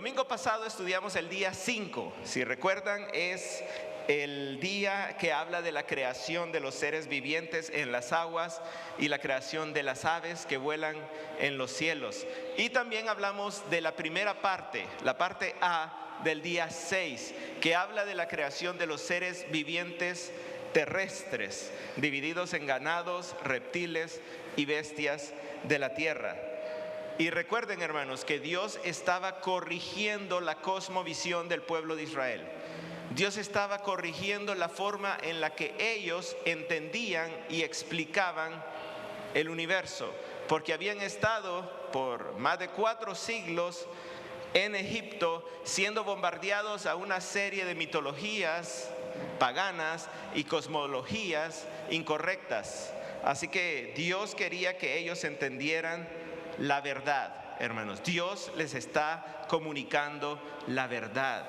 Domingo pasado estudiamos el día 5, si recuerdan es el día que habla de la creación de los seres vivientes en las aguas y la creación de las aves que vuelan en los cielos. Y también hablamos de la primera parte, la parte A del día 6, que habla de la creación de los seres vivientes terrestres, divididos en ganados, reptiles y bestias de la tierra. Y recuerden, hermanos, que Dios estaba corrigiendo la cosmovisión del pueblo de Israel. Dios estaba corrigiendo la forma en la que ellos entendían y explicaban el universo, porque habían estado por más de 4 siglos en Egipto siendo bombardeados a una serie de mitologías paganas y cosmologías incorrectas. Así que Dios quería que ellos entendieran la verdad, hermanos. Dios les está comunicando la verdad.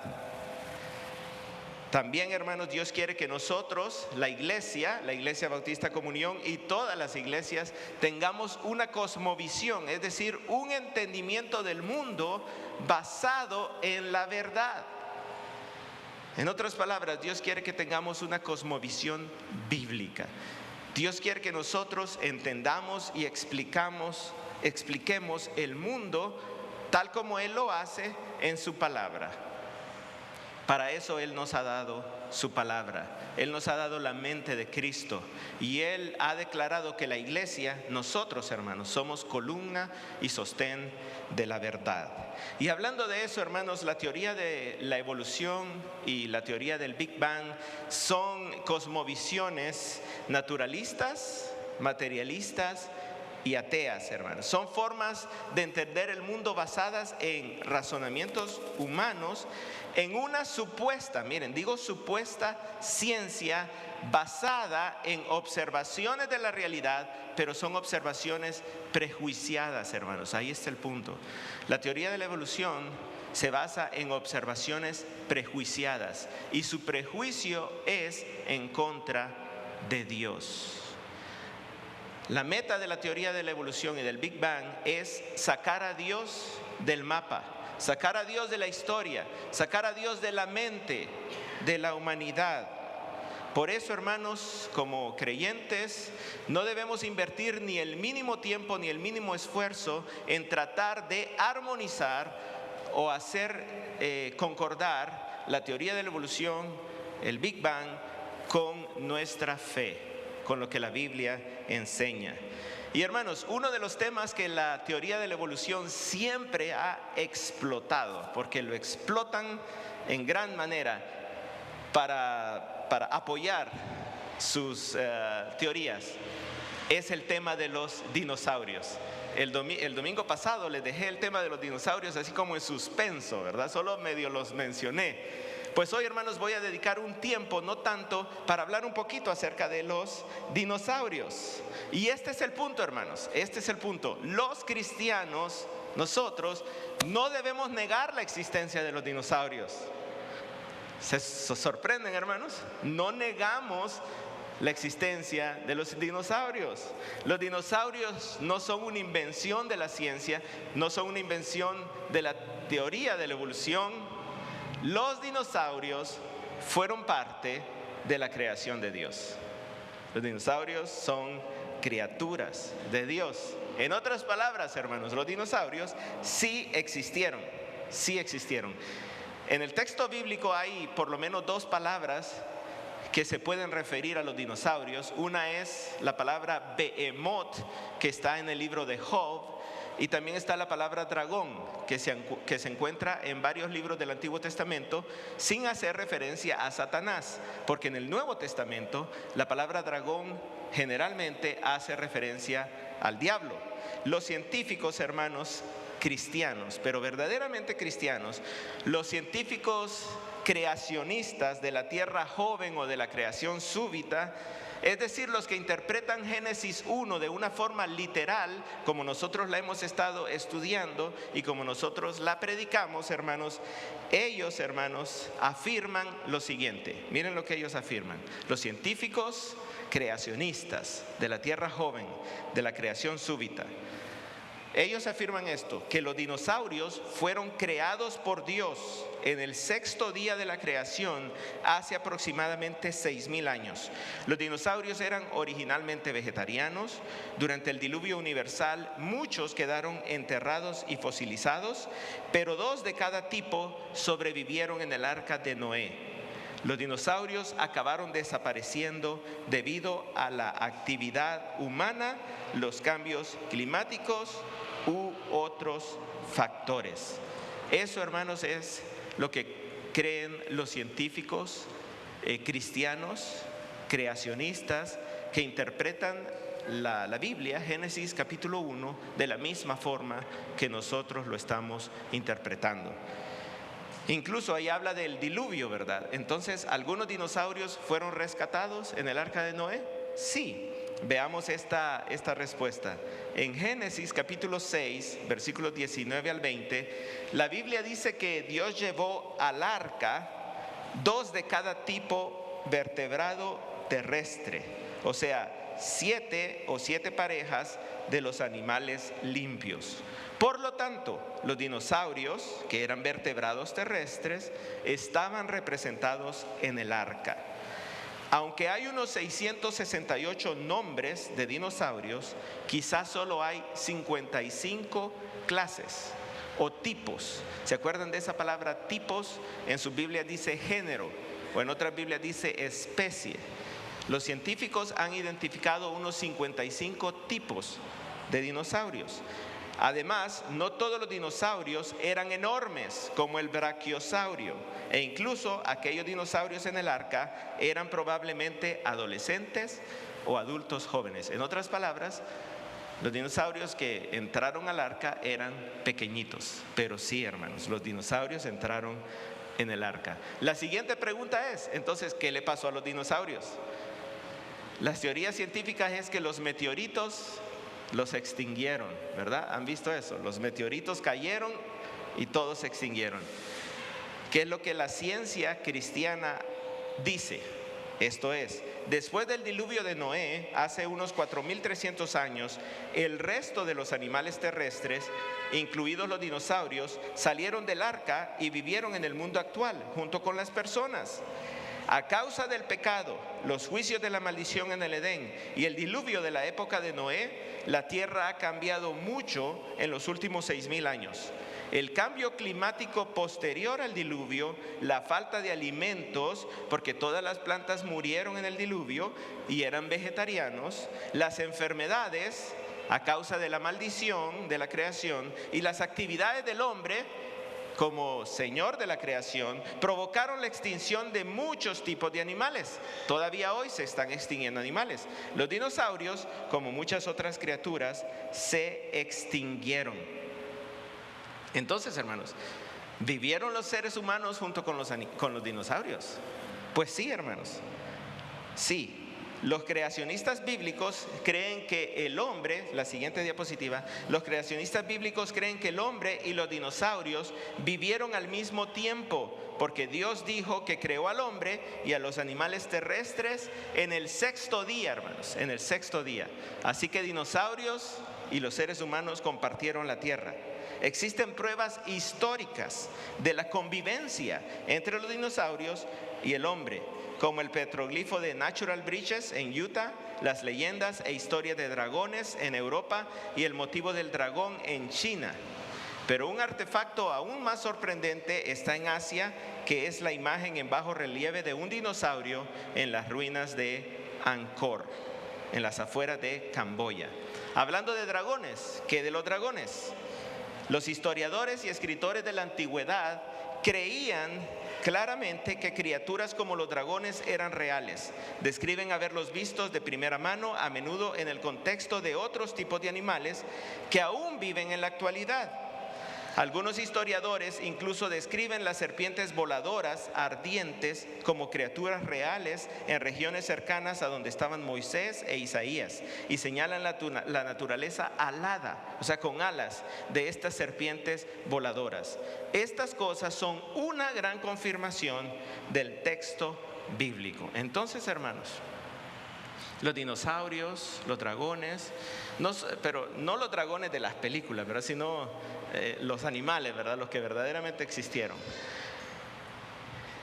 También, hermanos, Dios quiere que nosotros, la Iglesia Bautista Comunión y todas las iglesias, tengamos una cosmovisión, es decir, un entendimiento del mundo basado en la verdad. En otras palabras, Dios quiere que tengamos una cosmovisión bíblica. Dios quiere que nosotros entendamos y expliquemos el mundo tal como Él lo hace en su palabra. Para eso Él nos ha dado su palabra. Él nos ha dado la mente de Cristo. Y Él ha declarado que la iglesia, nosotros, hermanos, somos columna y sostén de la verdad. Y hablando de eso, hermanos, la teoría de la evolución y la teoría del Big Bang son cosmovisiones naturalistas, materialistas y ateas, hermanos. Son formas de entender el mundo basadas en razonamientos humanos, en una supuesta, miren, digo supuesta ciencia basada en observaciones de la realidad, pero son observaciones prejuiciadas, hermanos. Ahí está el punto. La teoría de la evolución se basa en observaciones prejuiciadas y su prejuicio es en contra de Dios. La meta de la teoría de la evolución y del Big Bang es sacar a Dios del mapa, sacar a Dios de la historia, sacar a Dios de la mente de la humanidad. Por eso, hermanos, como creyentes, no debemos invertir ni el mínimo tiempo ni el mínimo esfuerzo en tratar de armonizar o hacer concordar la teoría de la evolución, el Big Bang, con nuestra fe, con lo que la Biblia enseña. Y hermanos, uno de los temas que la teoría de la evolución siempre ha explotado, porque lo explotan en gran manera para apoyar sus teorías, es el tema de los dinosaurios. El domingo pasado les dejé el tema de los dinosaurios así como en suspenso, ¿verdad? Solo medio los mencioné. Pues hoy, hermanos, voy a dedicar un tiempo, no tanto, para hablar un poquito acerca de los dinosaurios. Y este es el punto, hermanos, este es el punto. Los cristianos, nosotros, no debemos negar la existencia de los dinosaurios. ¿Se sorprenden, hermanos? No negamos la existencia de los dinosaurios. Los dinosaurios no son una invención de la ciencia, no son una invención de la teoría de la evolución. Los dinosaurios fueron parte de la creación de Dios. Los dinosaurios son criaturas de Dios. En otras palabras, hermanos, los dinosaurios sí existieron, sí existieron. En el texto bíblico hay por lo menos 2 palabras que se pueden referir a los dinosaurios. Una es la palabra Behemoth, que está en el libro de Job. Y también está la palabra dragón, que se encuentra en varios libros del Antiguo Testamento, sin hacer referencia a Satanás, porque en el Nuevo Testamento la palabra dragón generalmente hace referencia al diablo. Los científicos, hermanos, cristianos, pero verdaderamente cristianos, los científicos creacionistas de la tierra joven o de la creación súbita, es decir, los que interpretan Génesis 1 de una forma literal, como nosotros la hemos estado estudiando y como nosotros la predicamos, hermanos, ellos, hermanos, afirman lo siguiente. Miren lo que ellos afirman. Los científicos creacionistas de la tierra joven, de la creación súbita, Ellos afirman esto, que los dinosaurios fueron creados por Dios en el sexto día de la creación hace aproximadamente 6,000 años. Los dinosaurios eran originalmente vegetarianos. Durante el diluvio universal, muchos quedaron enterrados y fosilizados, pero 2 de cada tipo sobrevivieron en el arca de Noé. Los dinosaurios acabaron desapareciendo debido a la actividad humana, los cambios climáticos u otros factores. Eso, hermanos, es lo que creen los científicos cristianos, creacionistas, que interpretan la Biblia, Génesis capítulo 1, de la misma forma que nosotros lo estamos interpretando. Incluso ahí habla del diluvio, ¿verdad? Entonces, ¿algunos dinosaurios fueron rescatados en el arca de Noé? Sí. Veamos esta respuesta. En Génesis capítulo 6, versículos 19 al 20, la Biblia dice que Dios llevó al arca 2 de cada tipo vertebrado terrestre, o sea, 7 parejas de los animales limpios. Por lo tanto, los dinosaurios, que eran vertebrados terrestres, estaban representados en el arca. Aunque hay unos 668 nombres de dinosaurios, quizás solo hay 55 clases o tipos. ¿Se acuerdan de esa palabra tipos? En su Biblia dice género, o en otras Biblias dice especie. Los científicos han identificado unos 55 tipos de dinosaurios. Además, no todos los dinosaurios eran enormes como el brachiosaurio, e incluso aquellos dinosaurios en el arca eran probablemente adolescentes o adultos jóvenes. En otras palabras, los dinosaurios que entraron al arca eran pequeñitos, pero sí, hermanos, los dinosaurios entraron en el arca. La siguiente pregunta es, entonces, ¿qué le pasó a los dinosaurios? Las teorías científicas es que los meteoritos los extinguieron, ¿verdad? ¿Han visto eso? Los meteoritos cayeron y todos se extinguieron. ¿Qué es lo que la ciencia cristiana dice? Esto es, después del diluvio de Noé, hace unos 4,300 años, el resto de los animales terrestres, incluidos los dinosaurios, salieron del arca y vivieron en el mundo actual, junto con las personas. A causa del pecado, los juicios de la maldición en el Edén y el diluvio de la época de Noé, la tierra ha cambiado mucho en los últimos 6,000 años. El cambio climático posterior al diluvio, la falta de alimentos, porque todas las plantas murieron en el diluvio y eran vegetarianos, las enfermedades a causa de la maldición de la creación y las actividades del hombre como Señor de la creación, provocaron la extinción de muchos tipos de animales. Todavía hoy se están extinguiendo animales. Los dinosaurios, como muchas otras criaturas, se extinguieron. Entonces, hermanos, ¿vivieron los seres humanos junto con los dinosaurios? Pues sí, hermanos, sí. Los creacionistas bíblicos creen que el hombre, la siguiente diapositiva, los creacionistas bíblicos creen que el hombre y los dinosaurios vivieron al mismo tiempo, porque Dios dijo que creó al hombre y a los animales terrestres en el sexto día, hermanos, en el sexto día. Así que dinosaurios y los seres humanos compartieron la tierra. Existen pruebas históricas de la convivencia entre los dinosaurios y el hombre, como el petroglifo de Natural Bridges en Utah, las leyendas e historias de dragones en Europa y el motivo del dragón en China. Pero un artefacto aún más sorprendente está en Asia, que es la imagen en bajo relieve de un dinosaurio en las ruinas de Angkor, en las afueras de Camboya. Hablando de dragones, ¿qué de los dragones? Los historiadores y escritores de la antigüedad creían claramente que criaturas como los dragones eran reales. Describen haberlos vistos de primera mano, a menudo en el contexto de otros tipos de animales que aún viven en la actualidad. Algunos historiadores incluso describen las serpientes voladoras ardientes como criaturas reales en regiones cercanas a donde estaban Moisés e Isaías, y señalan la naturaleza alada, o sea, con alas, de estas serpientes voladoras. Estas cosas son una gran confirmación del texto bíblico. Entonces, hermanos, Los dinosaurios, los dragones, pero no los dragones de las películas, ¿verdad? Sino los animales, ¿verdad? Los que verdaderamente existieron.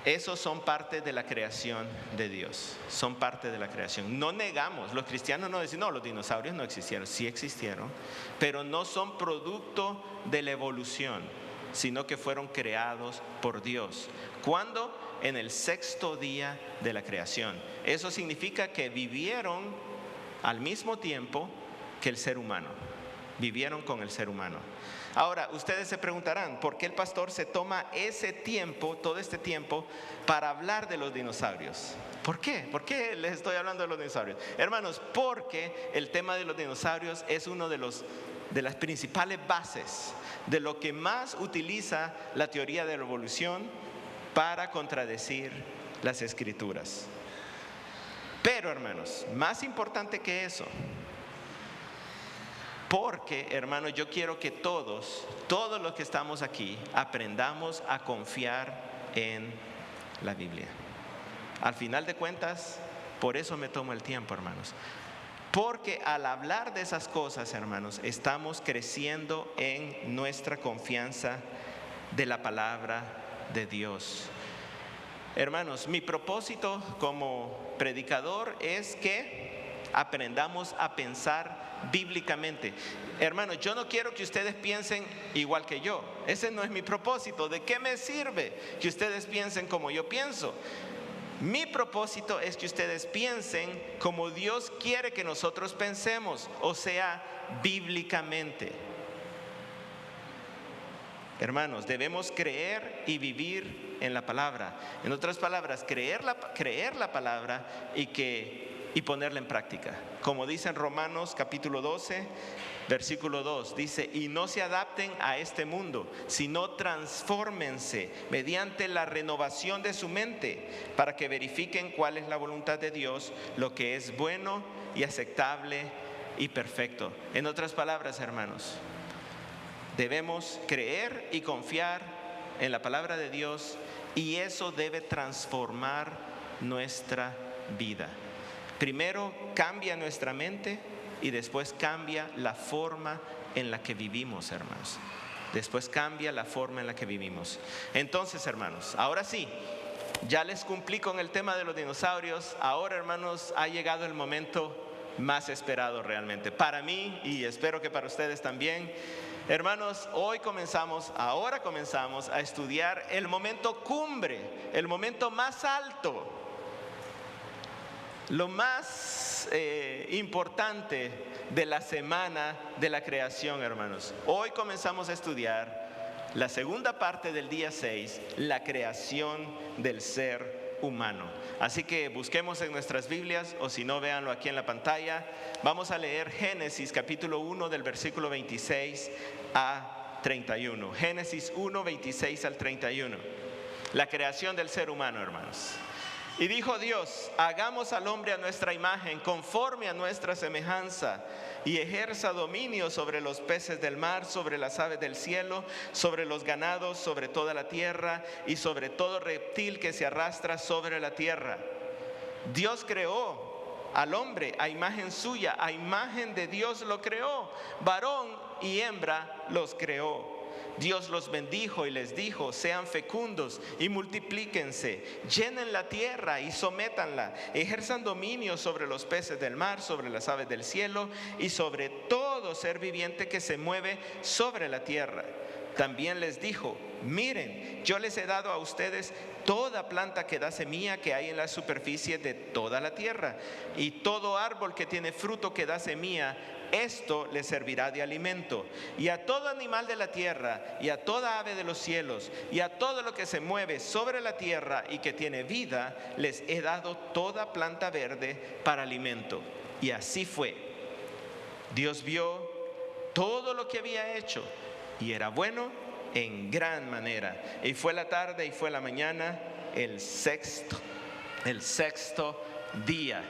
Esos son parte de la creación de Dios, son parte de la creación. No negamos, los cristianos no dicen, no, los dinosaurios no existieron, sí existieron, pero no son producto de la evolución, sino que fueron creados por Dios. ¿Cuándo? En el sexto día de la creación. Eso significa que vivieron al mismo tiempo que el ser humano, vivieron con el ser humano. Ahora, ustedes se preguntarán, ¿por qué el pastor se toma ese tiempo, todo este tiempo, para hablar de los dinosaurios? ¿Por qué? ¿Por qué les estoy hablando de los dinosaurios? Hermanos, porque el tema de los dinosaurios es uno de las principales bases, de lo que más utiliza la teoría de la evolución para contradecir las escrituras. Pero, hermanos, más importante que eso, porque, hermanos, yo quiero que todos los que estamos aquí, aprendamos a confiar en la Biblia. Al final de cuentas, por eso me tomo el tiempo, hermanos. Porque al hablar de esas cosas, hermanos, estamos creciendo en nuestra confianza de la palabra de Dios. Hermanos, mi propósito como predicador es que aprendamos a pensar bíblicamente. Hermanos, yo no quiero que ustedes piensen igual que yo. Ese no es mi propósito. ¿De qué me sirve que ustedes piensen como yo pienso? Mi propósito es que ustedes piensen como Dios quiere que nosotros pensemos, o sea, bíblicamente. Hermanos, debemos creer y vivir en la palabra. En otras palabras, creer la palabra y ponerla en práctica. Como dice en Romanos capítulo 12, versículo 2, dice, y no se adapten a este mundo, sino transfórmense mediante la renovación de su mente, para que verifiquen cuál es la voluntad de Dios, lo que es bueno y aceptable y perfecto. En otras palabras, hermanos, debemos creer y confiar en la palabra de Dios, y eso debe transformar nuestra vida. Primero cambia nuestra mente y después cambia la forma en la que vivimos, hermanos. Después cambia la forma en la que vivimos. Entonces, hermanos, ahora sí, ya les cumplí con el tema de los dinosaurios. Ahora, hermanos, ha llegado el momento más esperado realmente para mí, y espero que para ustedes también. Hermanos, ahora comenzamos a estudiar el momento cumbre, el momento más alto, lo más importante de la semana de la creación, hermanos. Hoy comenzamos a estudiar la segunda parte del día 6, la creación del ser humano. Así que busquemos en nuestras Biblias, o si no, véanlo aquí en la pantalla. Vamos a leer Génesis capítulo 1 del versículo 26 a 31. Génesis 1, 26 al 31. La creación del ser humano, hermanos. Y dijo Dios, hagamos al hombre a nuestra imagen, conforme a nuestra semejanza, y ejerza dominio sobre los peces del mar, sobre las aves del cielo, sobre los ganados, sobre toda la tierra, y sobre todo reptil que se arrastra sobre la tierra. Dios creó al hombre a imagen suya, a imagen de Dios lo creó, varón y hembra los creó. Dios los bendijo y les dijo, sean fecundos y multiplíquense, llenen la tierra y sométanla, ejerzan dominio sobre los peces del mar, sobre las aves del cielo y sobre todo ser viviente que se mueve sobre la tierra. También les dijo, miren, yo les he dado a ustedes toda planta que da semilla que hay en la superficie de toda la tierra, y todo árbol que tiene fruto que da semilla, esto les servirá de alimento. Y a todo animal de la tierra, y a toda ave de los cielos, y a todo lo que se mueve sobre la tierra y que tiene vida, les he dado toda planta verde para alimento. Y así fue. Dios vio todo lo que había hecho, y era bueno en gran manera. Y fue la tarde y fue la mañana, el sexto día.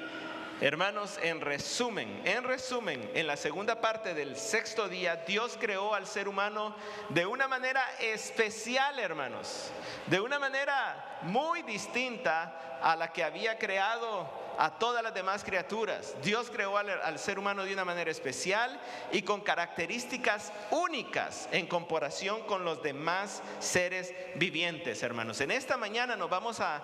Hermanos, en resumen, en la segunda parte del sexto día, Dios creó al ser humano de una manera especial, hermanos, de una manera muy distinta a la que había creado a todas las demás criaturas. Dios creó al ser humano de una manera especial y con características únicas en comparación con los demás seres vivientes, hermanos. En esta mañana nos vamos a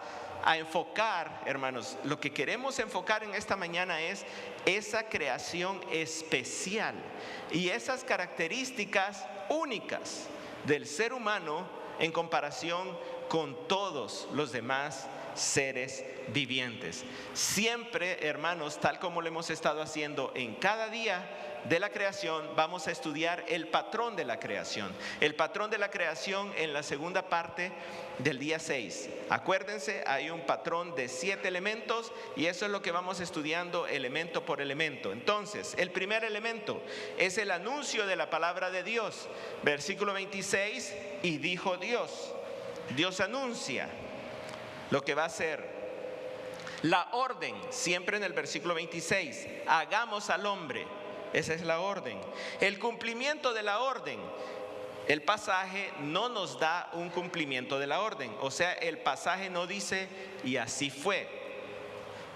enfocar, hermanos, lo que queremos enfocar en esta mañana es esa creación especial y esas características únicas del ser humano en comparación con todos los demás seres vivientes. Siempre, hermanos, tal como lo hemos estado haciendo en cada día de la creación, vamos a estudiar el patrón de la creación. El patrón de la creación en la segunda parte del día 6. Acuérdense, hay un patrón de 7 elementos y eso es lo que vamos estudiando elemento por elemento. Entonces, el primer elemento es el anuncio de la palabra de Dios. Versículo 26, y dijo Dios. Dios anuncia lo que va a ser. La orden, siempre en el versículo 26, hagamos al hombre. Esa es la orden. El cumplimiento de la orden. El pasaje no nos da un cumplimiento de la orden. O sea, el pasaje no dice y así fue.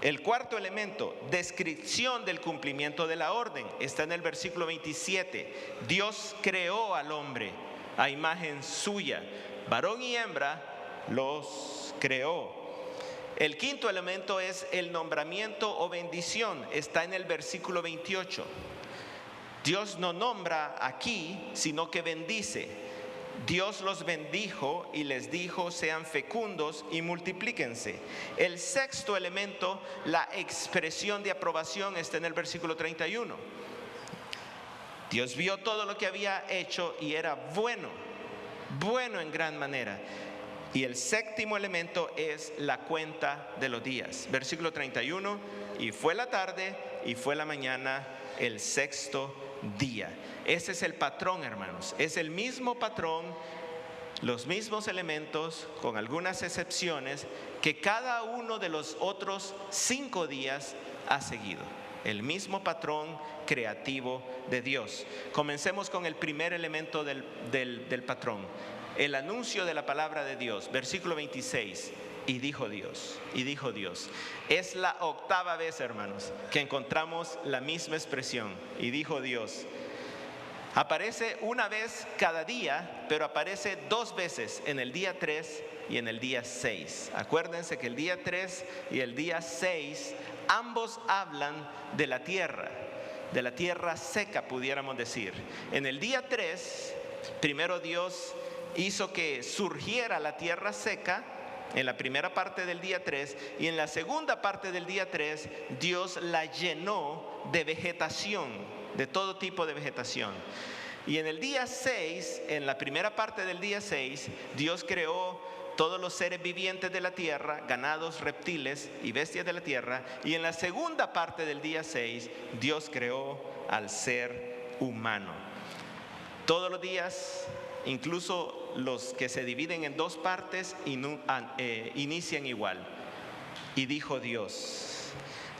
El cuarto elemento, descripción del cumplimiento de la orden, está en el versículo 27. Dios creó al hombre a imagen suya. Varón y hembra los creó. El quinto elemento es el nombramiento o bendición. Está en el versículo 28. Dios no nombra aquí, sino que bendice. Dios los bendijo y les dijo: sean fecundos y multiplíquense. El sexto elemento, la expresión de aprobación, está en el versículo 31. Dios vio todo lo que había hecho y era bueno, bueno en gran manera. Y el séptimo elemento es la cuenta de los días. Versículo 31, y fue la tarde y fue la mañana el sexto día. Ese es el patrón, hermanos. Es el mismo patrón, los mismos elementos, con algunas excepciones, que cada uno de los otros 5 días ha seguido. El mismo patrón creativo de Dios. Comencemos con el primer elemento del patrón. El anuncio de la palabra de Dios, versículo 26, y dijo Dios, y dijo Dios. Es la octava vez, hermanos, que encontramos la misma expresión, y dijo Dios. Aparece una vez cada día, pero aparece 2 veces, en el día 3 y en el día 6. Acuérdense que el día 3 y el día 6, ambos hablan de la tierra seca, pudiéramos decir. En el día 3, primero Dios hizo que surgiera la tierra seca en la primera parte del día 3, y en la segunda parte del día 3 Dios la llenó de vegetación, de todo tipo de vegetación. Y en el día 6, en la primera parte del día 6, Dios creó todos los seres vivientes de la tierra, ganados, reptiles y bestias de la tierra. Y en la segunda parte del día 6, Dios creó al ser humano. Todos los días, incluso los que se dividen en 2 partes, inician igual. Y dijo Dios.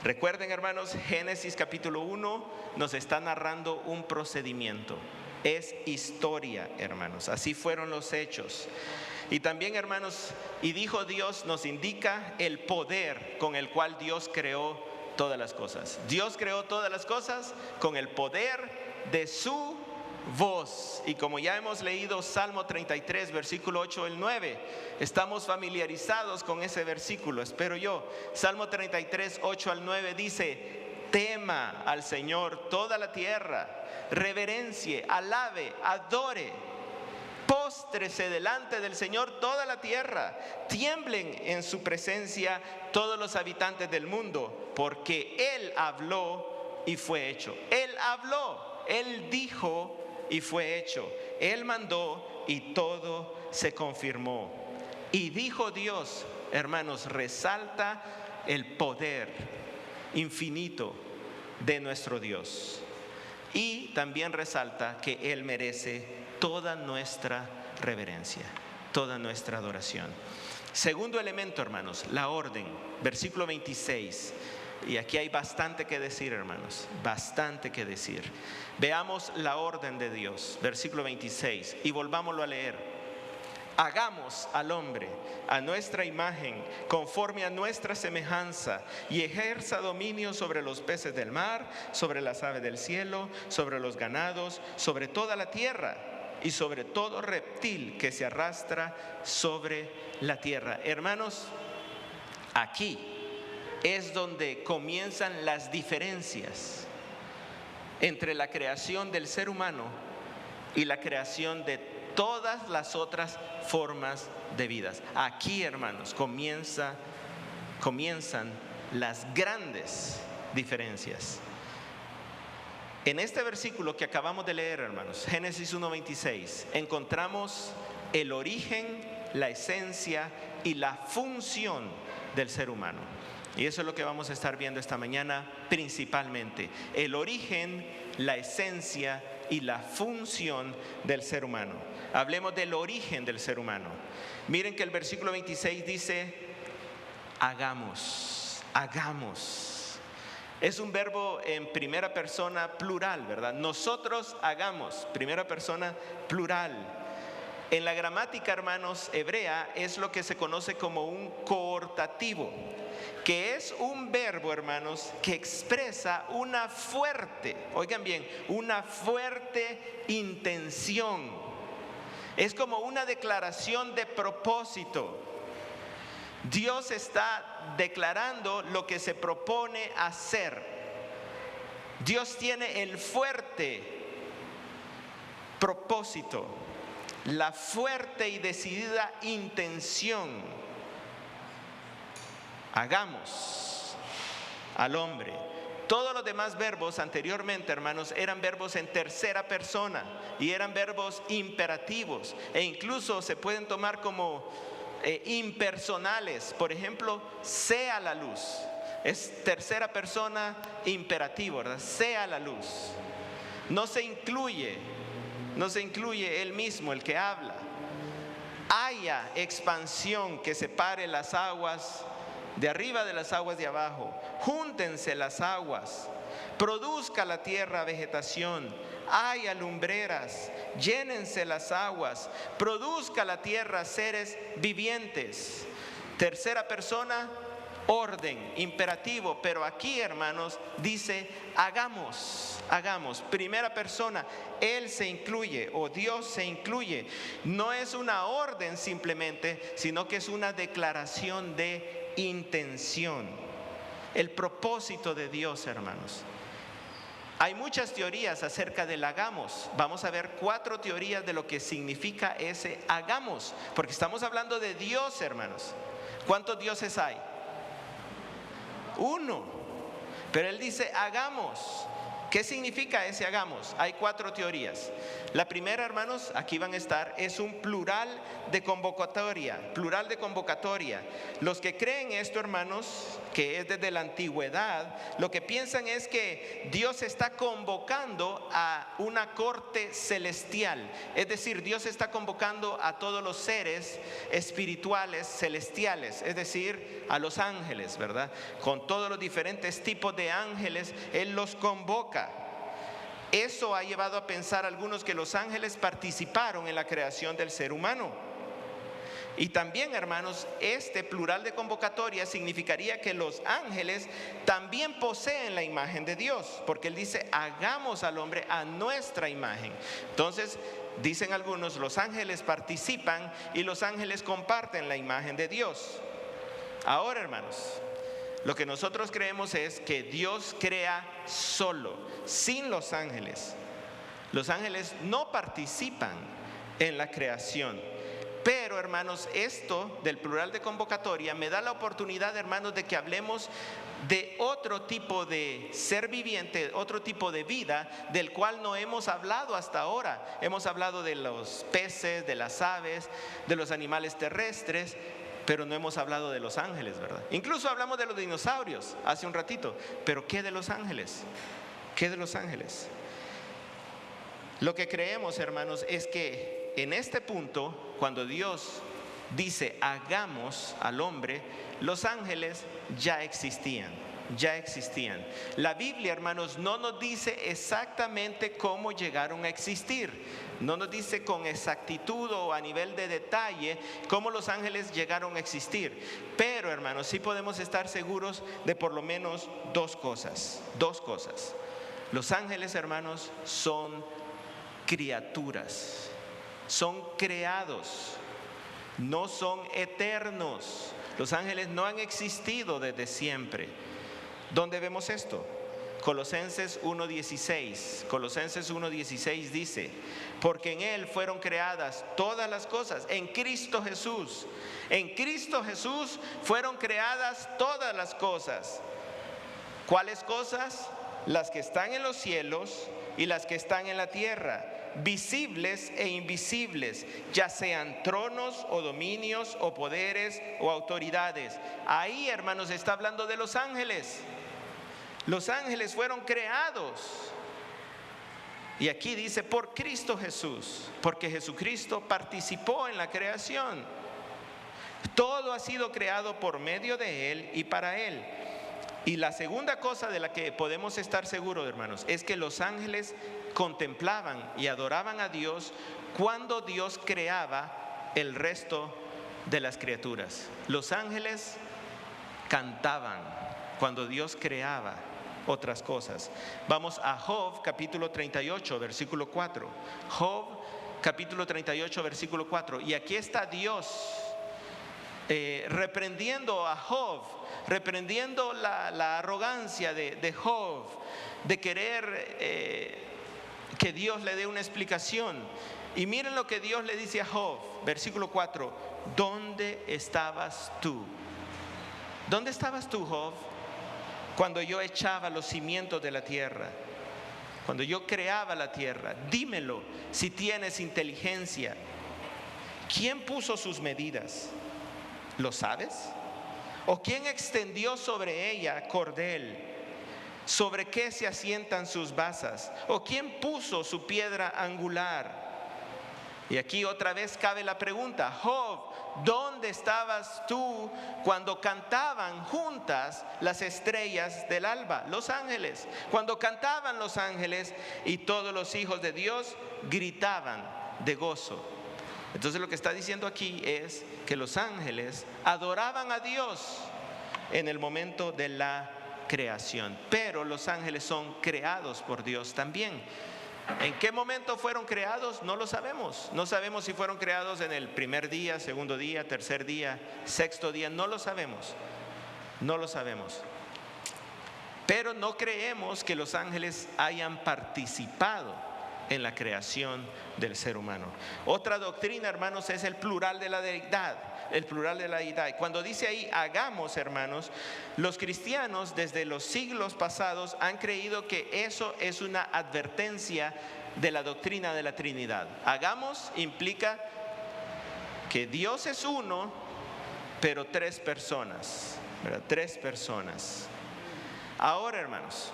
Recuerden, hermanos, Génesis capítulo 1 nos está narrando un procedimiento. Es historia, hermanos. Así fueron los hechos. Y también, hermanos, y dijo Dios nos indica el poder con el cual Dios creó todas las cosas. Dios creó todas las cosas con el poder de su voz. Y como ya hemos leído Salmo 33, versículo 8 al 9, estamos familiarizados con ese versículo, espero yo. Salmo 33, 8 al 9 dice: tema al Señor toda la tierra, reverencie, alabe, adore, póstrese delante del Señor toda la tierra, tiemblen en su presencia todos los habitantes del mundo, porque Él habló y fue hecho. Él habló, Él dijo y fue hecho. Él mandó y todo se confirmó. Y dijo Dios, hermanos, resalta el poder infinito de nuestro Dios. Y también resalta que Él merece toda nuestra reverencia, toda nuestra adoración. Segundo elemento, hermanos, la orden. Versículo 26. Y aquí hay bastante que decir, hermanos, bastante que decir. Veamos la orden de Dios, versículo 26, y volvámoslo a leer. hagamos al hombre a nuestra imagen, conforme a nuestra semejanza, y ejerza dominio sobre los peces del mar, sobre las aves del cielo, sobre los ganados, sobre toda la tierra y sobre todo reptil que se arrastra sobre la tierra. Hermanos, aquí es donde comienzan las diferencias entre la creación del ser humano y la creación de todas las otras formas de vidas. Aquí, hermanos, comienzan las grandes diferencias. En este versículo que acabamos de leer, hermanos, Génesis 1:26, encontramos el origen, la esencia y la función del ser humano. Y eso es lo que vamos a estar viendo esta mañana principalmente. El origen, la esencia y la función del ser humano. Hablemos del origen del ser humano. Miren que el versículo 26 dice, hagamos, hagamos. Es un verbo en primera persona plural, ¿verdad? Nosotros hagamos, primera persona plural. En la gramática, hermanos, hebrea es lo que se conoce como un coortativo, que es un verbo, hermanos, que expresa una fuerte, oigan bien, una fuerte intención. Es como una declaración de propósito. Dios está declarando lo que se propone hacer. Dios tiene el fuerte propósito, la fuerte y decidida intención. Hagamos al hombre. Todos los demás verbos anteriormente, hermanos, eran verbos en tercera persona y eran verbos imperativos, e incluso se pueden tomar como impersonales. Por ejemplo, sea la luz. Es tercera persona imperativo, ¿verdad? Sea la luz. No se incluye él mismo, el que habla. Haya expansión que separe las aguas de arriba de las aguas de abajo. Júntense las aguas. Produzca la tierra vegetación. Haya lumbreras. Llénense las aguas. Produzca la tierra seres vivientes. Tercera persona, orden, imperativo. Pero aquí, hermanos, dice hagamos, hagamos. Primera persona, Él se incluye o Dios se incluye. No es una orden simplemente, sino que es una declaración de intención. El propósito de Dios, hermanos. Hay muchas teorías acerca del hagamos. Vamos a ver 4 teorías de lo que significa ese hagamos, porque estamos hablando de Dios, hermanos. ¿Cuántos dioses hay? Uno. Pero Él dice hagamos. ¿Qué significa ese hagamos? Hay 4 teorías. La primera, hermanos, aquí van a estar, es un plural de convocatoria. Plural de convocatoria. Los que creen esto, hermanos, que es desde la antigüedad, lo que piensan es que Dios está convocando a una corte celestial. Es decir, Dios está convocando a todos los seres espirituales celestiales, es decir, a los ángeles, ¿verdad? Con todos los diferentes tipos de ángeles, Él los convoca. Eso ha llevado a pensar algunos que los ángeles participaron en la creación del ser humano. Y también, hermanos, este plural de convocatoria significaría que los ángeles también poseen la imagen de Dios, porque Él dice hagamos al hombre a nuestra imagen. Entonces, dicen algunos, los ángeles participan y los ángeles comparten la imagen de Dios. Ahora, hermanos, lo que nosotros creemos es que Dios crea solo, sin los ángeles. Los ángeles no participan en la creación. Pero, hermanos, esto del plural de convocatoria me da la oportunidad, hermanos, de que hablemos de otro tipo de ser viviente, otro tipo de vida del cual no hemos hablado hasta ahora. Hemos hablado de los peces, de las aves, de los animales terrestres, pero no hemos hablado de los ángeles, ¿verdad? Incluso hablamos de los dinosaurios hace un ratito, pero ¿qué de los ángeles? ¿Qué de los ángeles? Lo que creemos, hermanos, es que en este punto, cuando Dios dice hagamos al hombre, los ángeles ya existían. La Biblia, hermanos, no nos dice exactamente cómo llegaron a existir, No nos dice con exactitud o a nivel de detalle cómo los ángeles llegaron a existir. Pero, hermanos, sí podemos estar seguros de por lo menos dos cosas. Los ángeles, hermanos, son criaturas, son creados, no son eternos. Los ángeles no han existido desde siempre. ¿Dónde vemos esto? Colosenses 1:16 dice: porque en Él fueron creadas todas las cosas, en Cristo Jesús. En Cristo Jesús fueron creadas todas las cosas. ¿Cuáles cosas? Las que están en los cielos y las que están en la tierra, visibles e invisibles, ya sean tronos o dominios o poderes o autoridades. Ahí, hermanos, está hablando de los ángeles. Los ángeles fueron creados. Y aquí dice por Cristo Jesús, porque Jesucristo participó en la creación. Todo ha sido creado por medio de Él y para Él. Y la segunda cosa de la que podemos estar seguros, hermanos, es que los ángeles contemplaban y adoraban a Dios cuando Dios creaba el resto de las criaturas. Los ángeles cantaban cuando Dios creaba otras cosas. Vamos a Job capítulo 38 versículo 4. Job capítulo 38 versículo 4. Y aquí está Dios reprendiendo a Job, reprendiendo la arrogancia de Job, de querer que Dios le dé una explicación. Y miren lo que Dios le dice a Job, versículo 4: ¿dónde estabas tú? ¿Dónde estabas tú, Job, cuando yo echaba los cimientos de la tierra? Cuando yo creaba la tierra. Dímelo si tienes inteligencia. ¿Quién puso sus medidas? ¿Lo sabes? ¿O quién extendió sobre ella cordel? ¿Sobre qué se asientan sus basas? ¿O quién puso su piedra angular? Y aquí otra vez cabe la pregunta: Job, ¿dónde estabas tú cuando cantaban juntas las estrellas del alba, los ángeles? Cuando cantaban los ángeles y todos los hijos de Dios gritaban de gozo. Entonces lo que está diciendo aquí es que los ángeles adoraban a Dios en el momento de la creación. Pero los ángeles son creados por Dios también. ¿En qué momento fueron creados? No lo sabemos. No sabemos si fueron creados en el primer día, segundo día, tercer día, sexto día. No lo sabemos. No lo sabemos. Pero no creemos que los ángeles hayan participado en la creación del ser humano. Otra doctrina, hermanos, es el plural de la deidad. El plural de la deidad. Cuando dice ahí hagamos, hermanos, los cristianos desde los siglos pasados han creído que eso es una advertencia de la doctrina de la Trinidad. Hagamos implica que Dios es uno, pero tres personas, ¿verdad? Tres personas. Ahora, hermanos,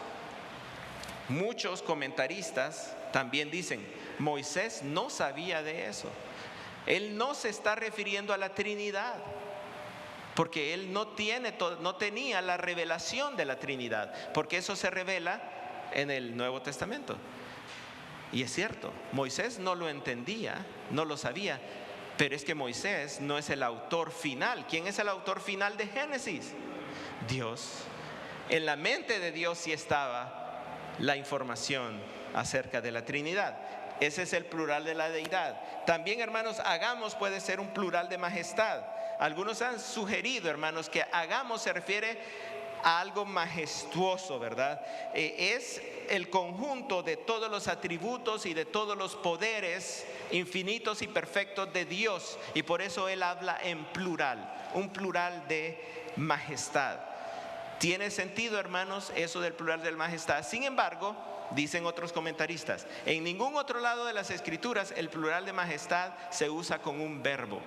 muchos comentaristas también dicen: Moisés no sabía de eso. Él no se está refiriendo a la Trinidad, porque él no tenía la revelación de la Trinidad, porque eso se revela en el Nuevo Testamento. Y es cierto, Moisés no lo entendía, no lo sabía, pero es que Moisés no es el autor final. ¿Quién es el autor final de Génesis? Dios. En la mente de Dios sí estaba la información acerca de la Trinidad. Ese es el plural de la deidad. También, hermanos, hagamos puede ser un plural de majestad. Algunos han sugerido, hermanos, que hagamos se refiere a algo majestuoso, ¿verdad? Es el conjunto de todos los atributos y de todos los poderes infinitos y perfectos de Dios, y por eso Él habla en plural, un plural de majestad. Tiene sentido, hermanos, eso del plural de majestad. Sin embargo, dicen otros comentaristas, en ningún otro lado de las Escrituras el plural de majestad se usa con un verbo.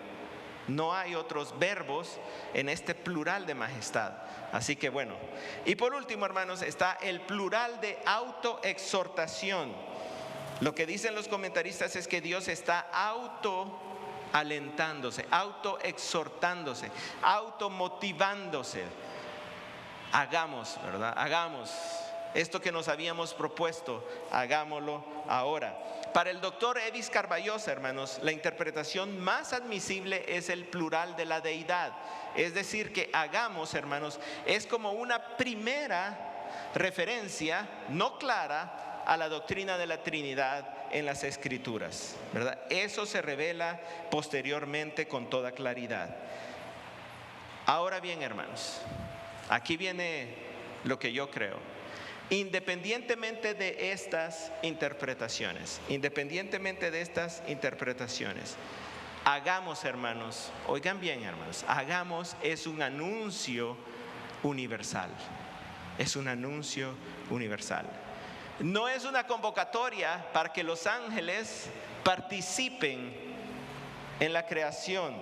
No hay otros verbos en este plural de majestad. Así que bueno. Y por último, hermanos, está el plural de autoexhortación. Lo que dicen los comentaristas es que Dios está autoalentándose, autoexhortándose, automotivándose. Hagamos, ¿verdad? Hagamos. Esto que nos habíamos propuesto, hagámoslo ahora. Para el doctor Evis Carballosa, hermanos, la interpretación más admisible es el plural de la deidad. Es decir, que hagamos, hermanos, es como una primera referencia no clara a la doctrina de la Trinidad en las Escrituras, ¿verdad? Eso se revela posteriormente con toda claridad. Ahora bien, hermanos, aquí viene lo que yo creo. Independientemente de estas interpretaciones, hagamos, hermanos, oigan bien, hermanos, hagamos es un anuncio universal. Es un anuncio universal. No es una convocatoria para que los ángeles participen en la creación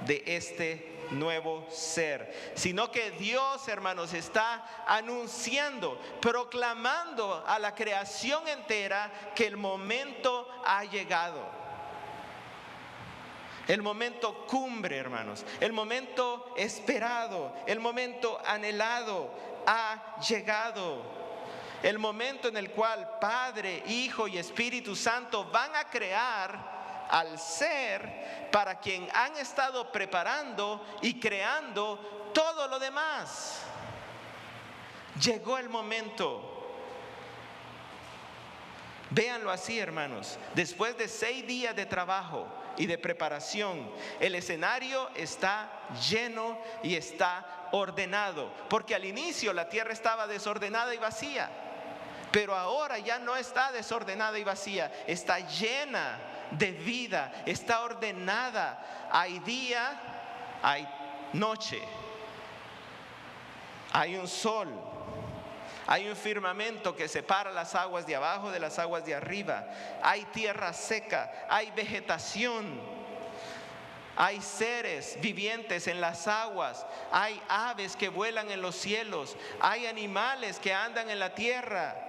de este nuevo ser, sino que Dios, hermanos, está anunciando, proclamando a la creación entera que el momento ha llegado. El momento cumbre, hermanos, el momento esperado, el momento anhelado ha llegado. El momento en el cual Padre, Hijo y Espíritu Santo van a crear al ser para quien han estado preparando y creando todo lo demás. Llegó el momento. Véanlo así, hermanos. Después de 6 días de trabajo y de preparación, el escenario está lleno y está ordenado, porque al inicio la tierra estaba desordenada y vacía, pero ahora ya no está desordenada y vacía, está llena de vida, está ordenada. Hay día, hay noche, hay un sol, hay un firmamento que separa las aguas de abajo de las aguas de arriba, hay tierra seca, hay vegetación, hay seres vivientes en las aguas, hay aves que vuelan en los cielos, hay animales que andan en la tierra.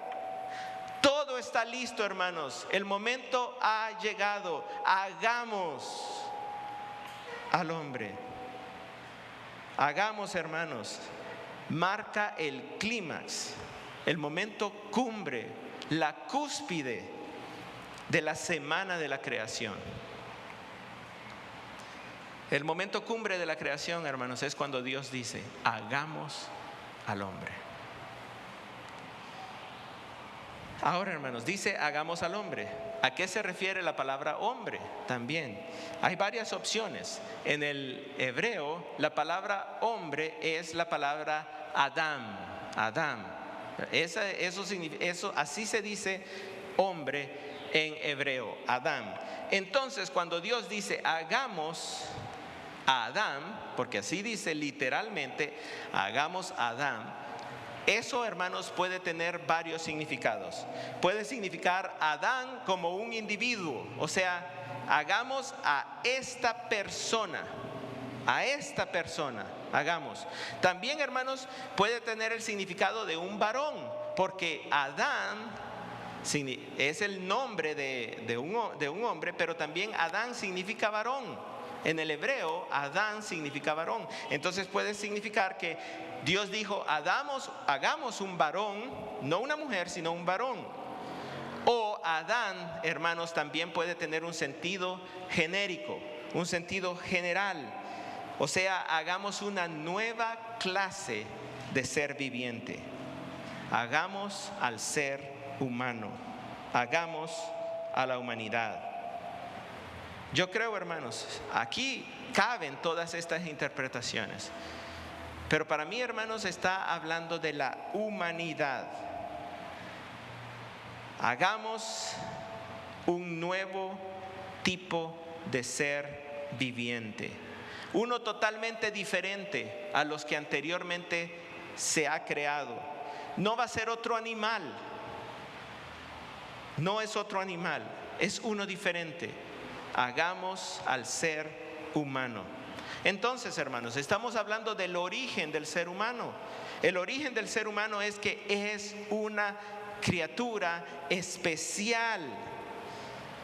Todo está listo, hermanos. El momento ha llegado. Hagamos al hombre. Hagamos, hermanos. Marca el clímax, el momento cumbre, la cúspide de la semana de la creación. El momento cumbre de la creación, hermanos, es cuando Dios dice: hagamos al hombre. Ahora, hermanos, dice hagamos al hombre. ¿A qué se refiere la palabra hombre? También hay varias opciones. En el hebreo, la palabra hombre es la palabra Adam. Adam. Eso así se dice hombre en hebreo, Adam. Entonces, cuando Dios dice hagamos a Adán, porque así dice literalmente, hagamos a Adán. Eso, hermanos, puede tener varios significados. Puede significar Adán como un individuo, o sea, hagamos a esta persona, hagamos. También, hermanos, puede tener el significado de un varón, porque Adán es el nombre de un hombre, pero también Adán significa varón. En el hebreo, Adán significa varón. Entonces puede significar que Dios dijo: hagamos un varón, no una mujer, sino un varón. O Adán, hermanos, también puede tener un sentido genérico, un sentido general. O sea, hagamos una nueva clase de ser viviente. Hagamos al ser humano. Hagamos a la humanidad. Yo creo, hermanos, aquí caben todas estas interpretaciones. Pero para mí, hermanos, está hablando de la humanidad. Hagamos un nuevo tipo de ser viviente. Uno totalmente diferente a los que anteriormente se ha creado. No va a ser otro animal. No es otro animal, es uno diferente. Hagamos al ser humano. Entonces, hermanos, estamos hablando del origen del ser humano. El origen del ser humano es que es una criatura especial.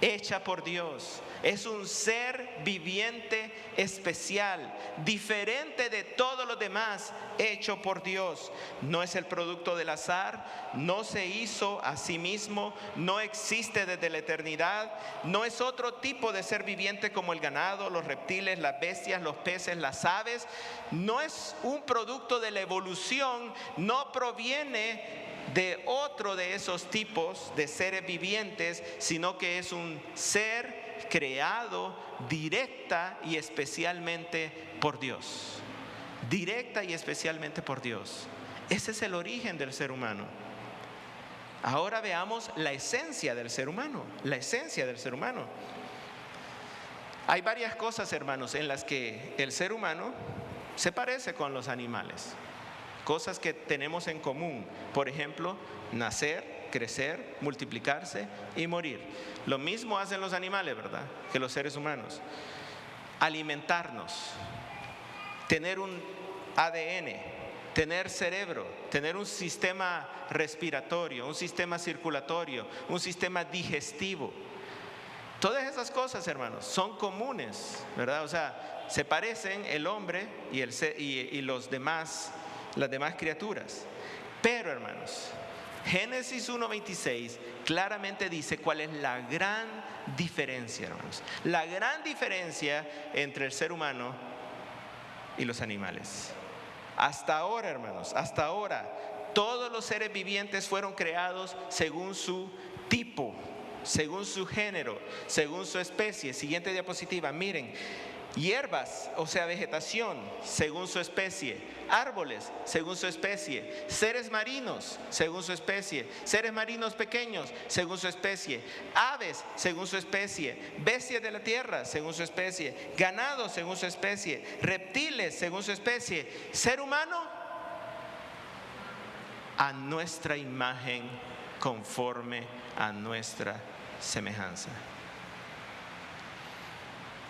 hecha por Dios. Es un ser viviente especial, diferente de todos los demás, hecho por Dios. No es el producto del azar, no se hizo a sí mismo, no existe desde la eternidad, no es otro tipo de ser viviente como el ganado, los reptiles, las bestias, los peces, las aves. No es un producto de la evolución, no proviene de otro de esos tipos de seres vivientes, sino que es un ser creado directa y especialmente por Dios. Directa y especialmente por Dios. Ese es el origen del ser humano. Ahora veamos la esencia del ser humano. La esencia del ser humano. Hay varias cosas, hermanos, en las que el ser humano se parece con los animales. Cosas que tenemos en común. Por ejemplo, nacer, crecer, multiplicarse y morir. Lo mismo hacen los animales, ¿verdad?, que los seres humanos. Alimentarnos, tener un ADN, tener cerebro, tener un sistema respiratorio, un sistema circulatorio, un sistema digestivo. Todas esas cosas, hermanos, son comunes, ¿verdad? O sea, se parecen el hombre y las demás criaturas. Pero, hermanos, Génesis 1:26 claramente dice cuál es la gran diferencia, hermanos. La gran diferencia entre el ser humano y los animales. Hasta ahora, hermanos, hasta ahora, todos los seres vivientes fueron creados según su tipo, según su género, según su especie. Siguiente diapositiva, miren. Hierbas, o sea, vegetación, según su especie. Árboles, según su especie. Seres marinos, según su especie. Seres marinos pequeños, según su especie. Aves, según su especie. Bestias de la tierra, según su especie. Ganado, según su especie. Reptiles, según su especie. Ser humano, a nuestra imagen, conforme a nuestra semejanza.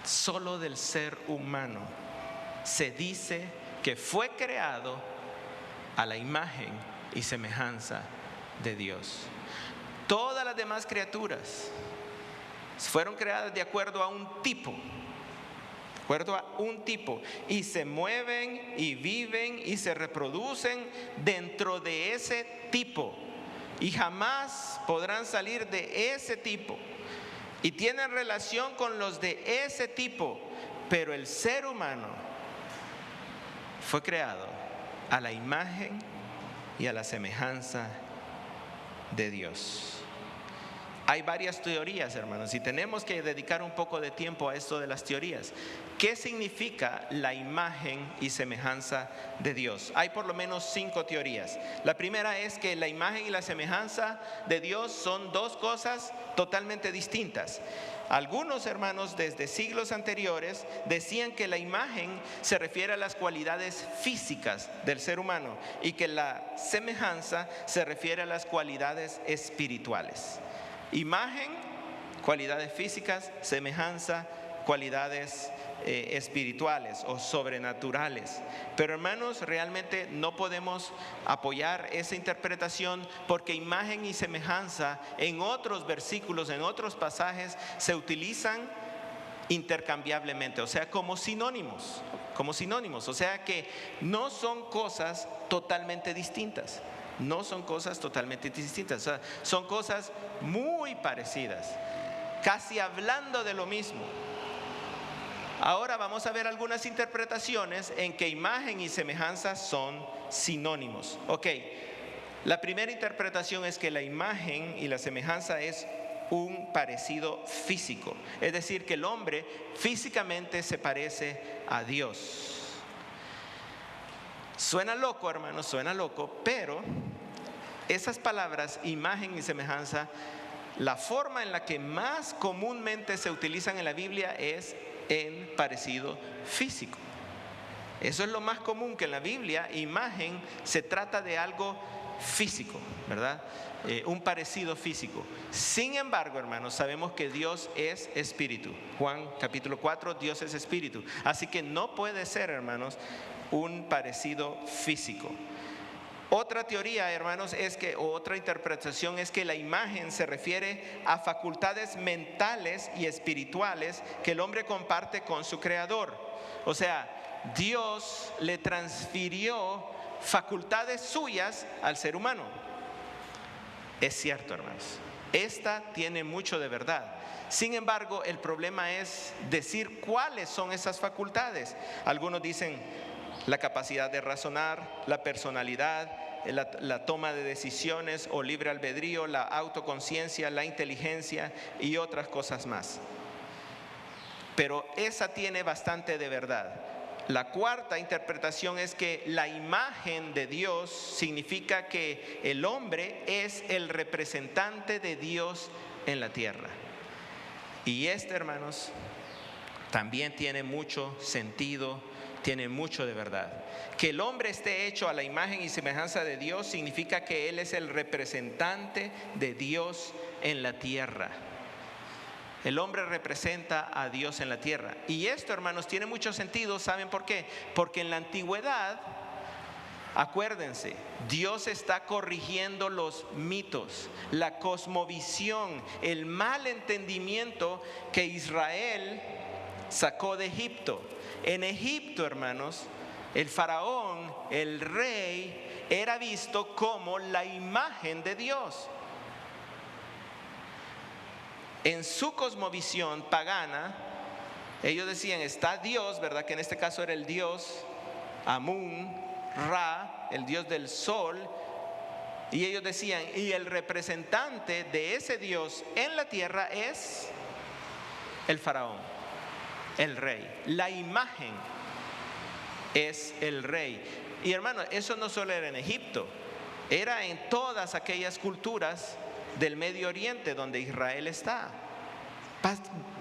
Solo del ser humano se dice que fue creado a la imagen y semejanza de Dios. Todas las demás criaturas fueron creadas de acuerdo a un tipo, y se mueven y viven y se reproducen dentro de ese tipo, y jamás podrán salir de ese tipo. Y tienen relación con los de ese tipo. Pero el ser humano fue creado a la imagen y a la semejanza de Dios. Hay varias teorías, hermanos, y tenemos que dedicar un poco de tiempo a esto de las teorías. ¿Qué significa la imagen y semejanza de Dios? Hay por lo menos 5 teorías. La primera es que la imagen y la semejanza de Dios son dos cosas totalmente distintas. Algunos, hermanos, desde siglos anteriores decían que la imagen se refiere a las cualidades físicas del ser humano y que la semejanza se refiere a las cualidades espirituales. Imagen, cualidades físicas; semejanza, cualidades espirituales o sobrenaturales. Pero, hermanos, realmente no podemos apoyar esa interpretación, porque imagen y semejanza en otros versículos, en otros pasajes, se utilizan intercambiablemente, o sea, como sinónimos, o sea que no son cosas totalmente distintas. No son cosas totalmente distintas, o sea, son cosas muy parecidas, casi hablando de lo mismo. Ahora vamos a ver algunas interpretaciones en que imagen y semejanza son sinónimos. Ok, la primera interpretación es que la imagen y la semejanza es un parecido físico, es decir, que el hombre físicamente se parece a Dios. Suena loco, hermanos, suena loco, pero esas palabras, imagen y semejanza, la forma en la que más comúnmente se utilizan en la Biblia es en parecido físico. Eso es lo más común, que en la Biblia imagen se trata de algo físico, ¿verdad? Un parecido físico. Sin embargo, hermanos, sabemos que Dios es espíritu. Juan capítulo 4, Dios es espíritu. Así que no puede ser, hermanos, un parecido físico. Otra teoría, hermanos, o otra interpretación es que la imagen se refiere a facultades mentales y espirituales que el hombre comparte con su creador. O sea, Dios le transfirió facultades suyas al ser humano. Es cierto, hermanos. Esta tiene mucho de verdad. Sin embargo, el problema es decir cuáles son esas facultades. Algunos dicen la capacidad de razonar, la personalidad, la toma de decisiones o libre albedrío, la autoconciencia, la inteligencia y otras cosas más. Pero esa tiene bastante de verdad. La cuarta interpretación es que la imagen de Dios significa que el hombre es el representante de Dios en la tierra. Y hermanos, también tiene mucho sentido, tiene mucho de verdad. Que el hombre esté hecho a la imagen y semejanza de Dios significa que Él es el representante de Dios en la tierra. El hombre representa a Dios en la tierra. Y esto, hermanos, tiene mucho sentido. ¿Saben por qué? Porque en la antigüedad, acuérdense, Dios está corrigiendo los mitos, la cosmovisión, el mal entendimiento que Israel sacó de Egipto. En Egipto, hermanos, el faraón, el rey, era visto como la imagen de Dios. En su cosmovisión pagana, ellos decían, está Dios, ¿verdad? Que en este caso era el dios Amún, Ra, el dios del sol. Y ellos decían, y el representante de ese Dios en la tierra es el faraón, el rey. La imagen es el rey. Y hermano, eso no solo era en Egipto, era en todas aquellas culturas del Medio Oriente donde Israel está.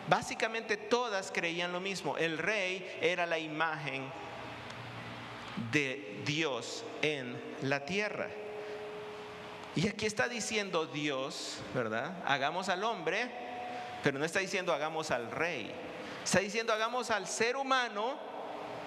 Básicamente todas creían lo mismo. El rey era la imagen de Dios en la tierra. Y aquí está diciendo Dios, ¿verdad? Hagamos al hombre, pero no está diciendo hagamos al rey. Está diciendo hagamos al ser humano,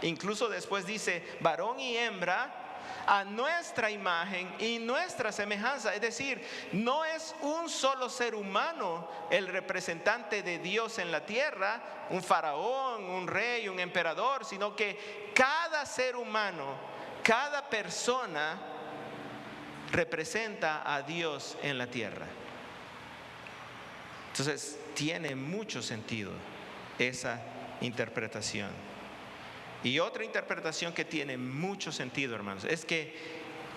incluso después dice varón y hembra, a nuestra imagen y nuestra semejanza. Es decir, no es un solo ser humano el representante de Dios en la tierra, un faraón, un rey, un emperador, sino que cada ser humano, cada persona representa a Dios en la tierra. Entonces, tiene mucho sentido esa interpretación. Y otra interpretación que tiene mucho sentido, hermanos, es que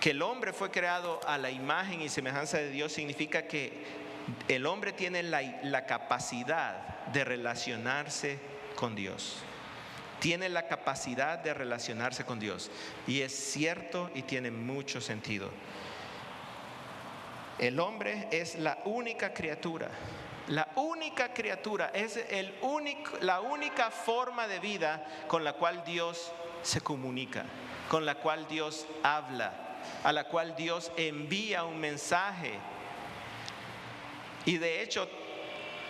el hombre fue creado a la imagen y semejanza de Dios significa que el hombre tiene la capacidad de relacionarse con Dios. Tiene la capacidad de relacionarse con Dios. Y es cierto y tiene mucho sentido. El hombre es la única criatura. La única criatura es la única forma de vida con la cual Dios se comunica, con la cual Dios habla, a la cual Dios envía un mensaje. Y de hecho,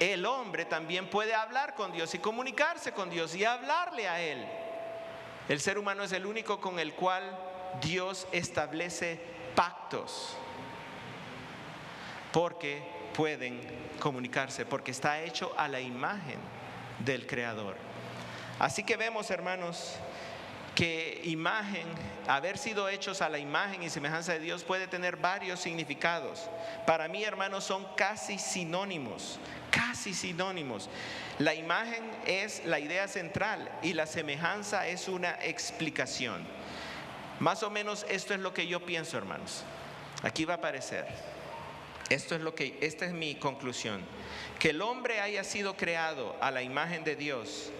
el hombre también puede hablar con Dios y comunicarse con Dios y hablarle a Él. El ser humano es el único con el cual Dios establece pactos, porque pueden comunicarse, porque está hecho a la imagen del Creador. Así que vemos, hermanos, que haber sido hechos a la imagen y semejanza de Dios puede tener varios significados. Para mí, hermanos, son casi sinónimos. La imagen es la idea central y la semejanza es una explicación. Más o menos esto es lo que yo pienso, hermanos. Aquí va a aparecer. Esta es mi conclusión. Que el hombre haya sido creado a la imagen de Dios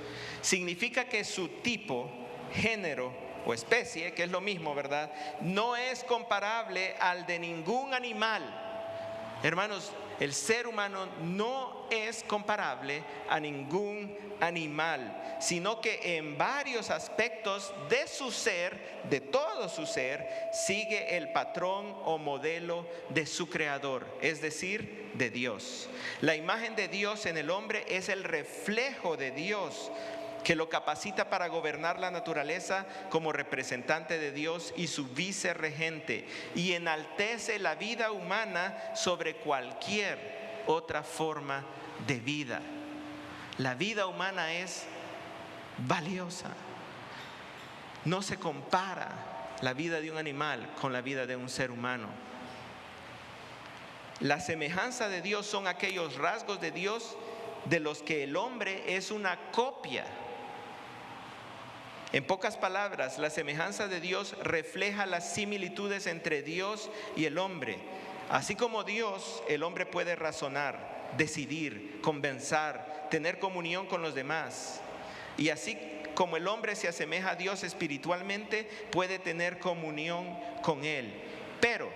significa que su tipo, género o especie, que es lo mismo, ¿verdad?, no es comparable al de ningún animal. Hermanos, el ser humano no es comparable a ningún animal, sino que en varios aspectos de su ser, de todo su ser, sigue el patrón o modelo de su creador, es decir, de Dios. La imagen de Dios en el hombre es el reflejo de Dios, que lo capacita para gobernar la naturaleza como representante de Dios y su vicerregente, y enaltece la vida humana sobre cualquier otra forma de vida. La vida humana es valiosa. No se compara la vida de un animal con la vida de un ser humano. La semejanza de Dios son aquellos rasgos de Dios de los que el hombre es una copia. En pocas palabras, la semejanza de Dios refleja las similitudes entre Dios y el hombre. Así como Dios, el hombre puede razonar, decidir, convencer, tener comunión con los demás. Y así como el hombre se asemeja a Dios espiritualmente, puede tener comunión con Él. Pero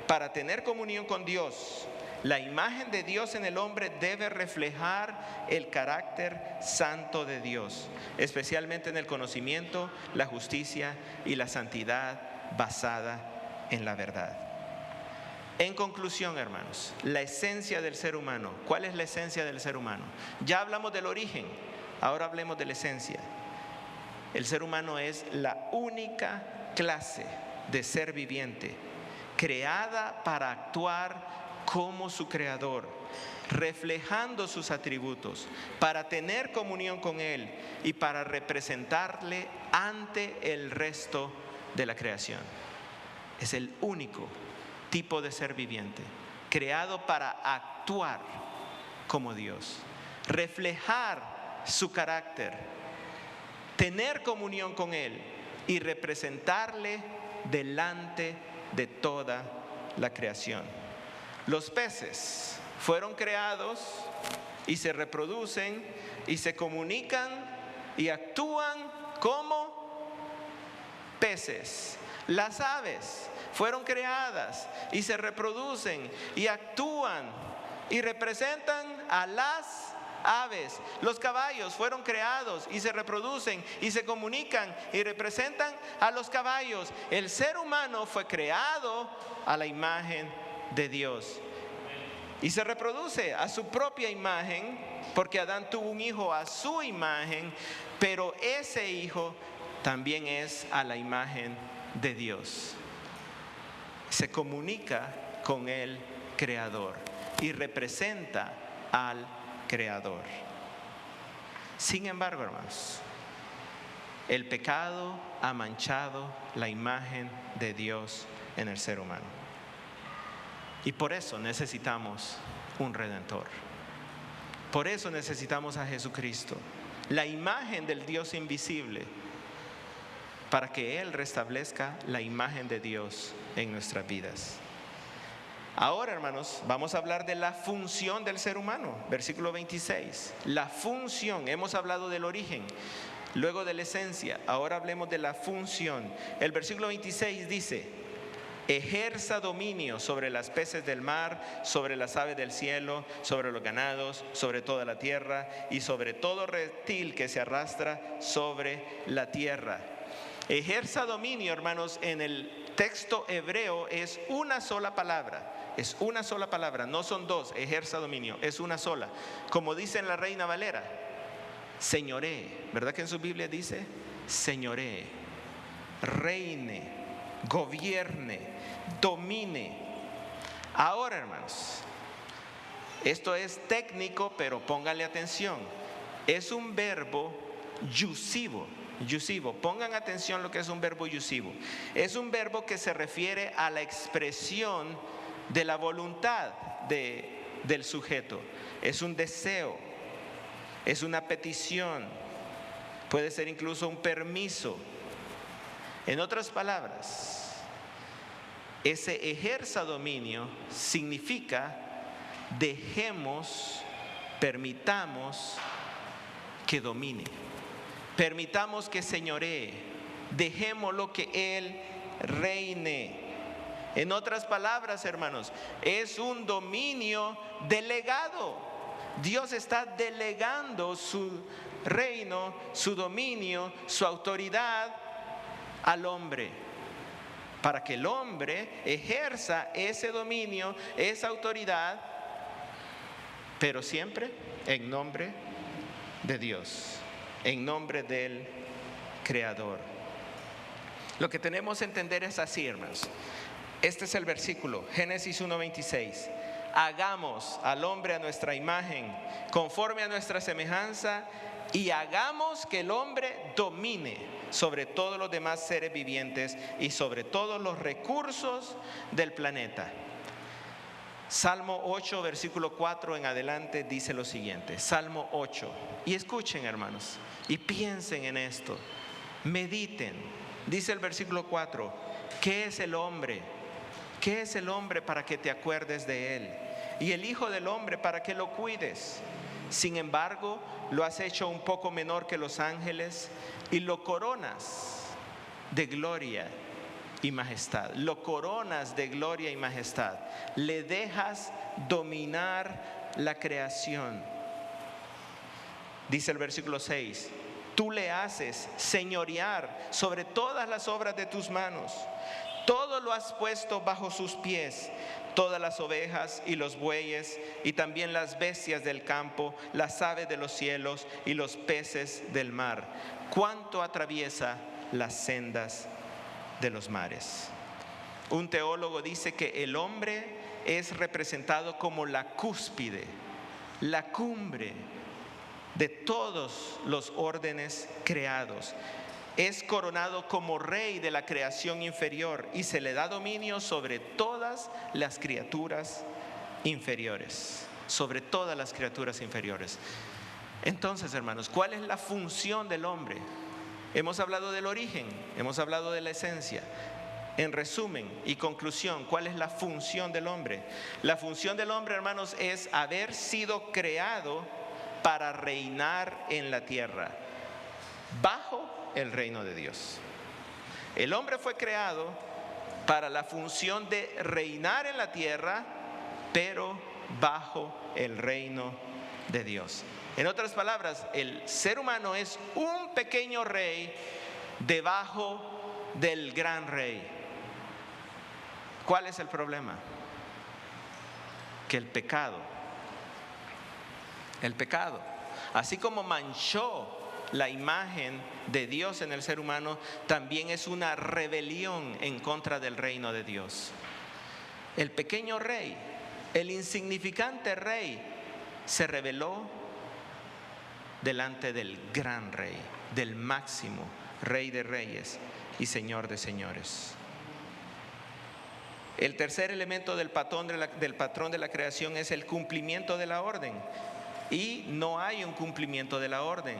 para tener comunión con Dios, la imagen de Dios en el hombre debe reflejar el carácter santo de Dios, especialmente en el conocimiento, la justicia y la santidad basada en la verdad. En conclusión, hermanos, la esencia del ser humano. ¿Cuál es la esencia del ser humano? Ya hablamos del origen, ahora hablemos de la esencia. El ser humano es la única clase de ser viviente creada para actuar como su creador, reflejando sus atributos, para tener comunión con Él y para representarle ante el resto de la creación. Es el único tipo de ser viviente creado para actuar como Dios, reflejar su carácter, tener comunión con Él y representarle delante de toda la creación. Los peces fueron creados y se reproducen y se comunican y actúan como peces. Las aves fueron creadas y se reproducen y actúan y representan a las aves. Los caballos fueron creados y se reproducen y se comunican y representan a los caballos. El ser humano fue creado a la imagen de Dios y se reproduce a su propia imagen, porque Adán tuvo un hijo a su imagen, pero ese hijo también es a la imagen de Dios. Se comunica con el Creador y representa al Creador. Sin embargo, hermanos, el pecado ha manchado la imagen de Dios en el ser humano. Y por eso necesitamos un Redentor. Por eso necesitamos a Jesucristo, la imagen del Dios invisible, para que Él restablezca la imagen de Dios en nuestras vidas. Ahora, hermanos, vamos a hablar de la función del ser humano. Versículo 26. La función, hemos hablado del origen, luego de la esencia, ahora hablemos de la función. El versículo 26 dice: ejerza dominio sobre las peces del mar, sobre las aves del cielo, sobre los ganados, sobre toda la tierra y sobre todo reptil que se arrastra sobre la tierra. Ejerza dominio, hermanos, en el texto hebreo es una sola palabra. Es una sola palabra, no son dos. Ejerza dominio, es una sola. Como dice en la Reina Valera, señoree. ¿Verdad que en su Biblia dice señoree, reine, gobierne, domine? Ahora, hermanos, esto es técnico, pero pónganle atención. Es un verbo yusivo. Pongan atención lo que es un verbo yusivo. Es un verbo que se refiere a la expresión de la voluntad del sujeto. Es un deseo, es una petición, puede ser incluso un permiso. En otras palabras, ese ejerza dominio significa dejemos, permitamos que domine, permitamos que señoree, dejémoslo que Él reine. En otras palabras, hermanos, es un dominio delegado. Dios está delegando su reino, su dominio, su autoridad al hombre, para que el hombre ejerza ese dominio, esa autoridad, pero siempre en nombre de Dios. en nombre del Creador. Lo que tenemos que entender es así, hermanos. Este es el versículo, Génesis 1:26. Hagamos al hombre a nuestra imagen, conforme a nuestra semejanza, y hagamos que el hombre domine sobre todos los demás seres vivientes y sobre todos los recursos del planeta. Salmo 8, versículo 4 en adelante dice lo siguiente. Salmo 8. Y escuchen, hermanos, y piensen en esto. Mediten. Dice el versículo 4. ¿Qué es el hombre? ¿Qué es el hombre para que te acuerdes de él? Y el hijo del hombre para que lo cuides. Sin embargo, lo has hecho un poco menor que los ángeles y lo coronas de gloria y majestad. Lo coronas de gloria y majestad. Le dejas dominar la creación. Dice el versículo 6. Tú le haces señorear sobre todas las obras de tus manos. Todo lo has puesto bajo sus pies. Todas las ovejas y los bueyes y también las bestias del campo, las aves de los cielos y los peces del mar. Cuánto atraviesa las sendas de los mares. Un teólogo dice que el hombre es representado como la cúspide, la cumbre de todos los órdenes creados. Es coronado como rey de la creación inferior y se le da dominio sobre todas las criaturas inferiores. Sobre todas las criaturas inferiores. Entonces, hermanos, ¿cuál es la función del hombre? Hemos hablado del origen, hemos hablado de la esencia. En resumen y conclusión, ¿cuál es la función del hombre? La función del hombre, hermanos, es haber sido creado para reinar en la tierra, bajo el reino de Dios. El hombre fue creado para la función de reinar en la tierra, pero bajo el reino de Dios. En otras palabras, el ser humano es un pequeño rey debajo del gran rey. ¿Cuál es el problema? Que el pecado, así como manchó la imagen de Dios en el ser humano, también es una rebelión en contra del reino de Dios. El pequeño rey, el insignificante rey, se rebeló delante del gran rey, del máximo rey de reyes y señor de señores. El tercer elemento del patrón de la creación es el cumplimiento de la orden. Y no hay un cumplimiento de la orden.